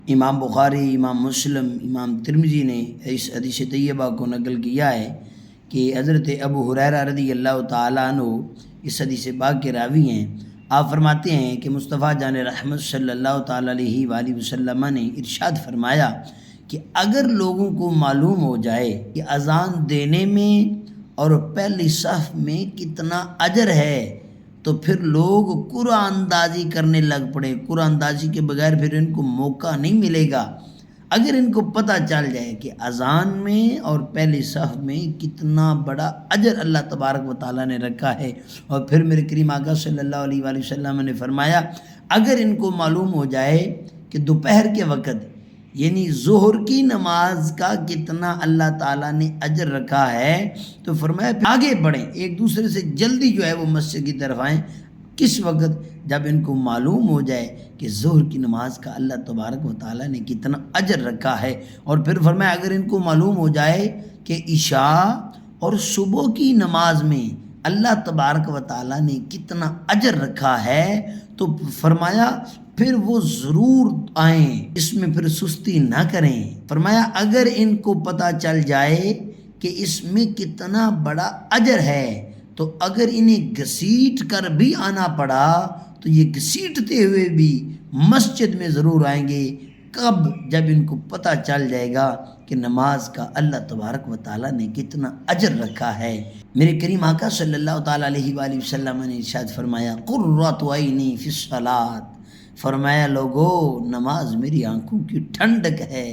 امام بخاری، امام مسلم، امام ترمذی نے اس حدیث طیبہ کو نقل کیا ہے کہ حضرت ابو ہریرہ رضی اللہ تعالیٰ عنہ اس حدیث پاک کے راوی ہیں۔ آپ فرماتے ہیں کہ مصطفیٰ جان رحمت صلی اللہ تعالیٰ علیہ وآلہ وسلم نے ارشاد فرمایا کہ اگر لوگوں کو معلوم ہو جائے کہ اذان دینے میں اور پہلی صف میں کتنا اجر ہے تو پھر لوگ قرآن اندازی کرنے لگ پڑے۔ قرآن اندازی کے بغیر پھر ان کو موقع نہیں ملے گا۔ اگر ان کو پتہ چل جائے کہ اذان میں اور پہلی صف میں کتنا بڑا اجر اللہ تبارک و تعالیٰ نے رکھا ہے، اور پھر میرے کریم آقا صلی اللہ علیہ وآلہ وسلم نے فرمایا اگر ان کو معلوم ہو جائے کہ دوپہر کے وقت یعنی ظہر کی نماز کا کتنا اللہ تعالیٰ نے اجر رکھا ہے تو فرمایا پھر آگے بڑھیں، ایک دوسرے سے جلدی جو ہے وہ مسجد کی طرف آئیں۔ کس وقت؟ جب ان کو معلوم ہو جائے کہ ظہر کی نماز کا اللہ تبارک و تعالیٰ نے کتنا اجر رکھا ہے، اور پھر فرمایا اگر ان کو معلوم ہو جائے کہ عشاء اور صبح کی نماز میں اللہ تبارک و تعالیٰ نے کتنا اجر رکھا ہے تو فرمایا پھر وہ ضرور آئیں، اس میں پھر سستی نہ کریں۔ فرمایا اگر ان کو پتہ چل جائے کہ اس میں کتنا بڑا اجر ہے تو اگر انہیں گھسیٹ کر بھی آنا پڑا تو یہ گھسیٹتے ہوئے بھی مسجد میں ضرور آئیں گے۔ کب؟ جب ان کو پتہ چل جائے گا کہ نماز کا اللہ تبارک و تعالیٰ نے کتنا اجر رکھا ہے۔ میرے کریم آقا صلی اللہ تعالیٰ علیہ وآلہ وسلم نے ارشاد فرمایا قرۃ عینی فی الصلاۃ، فرمایا لوگو نماز میری آنکھوں کی ٹھنڈک ہے۔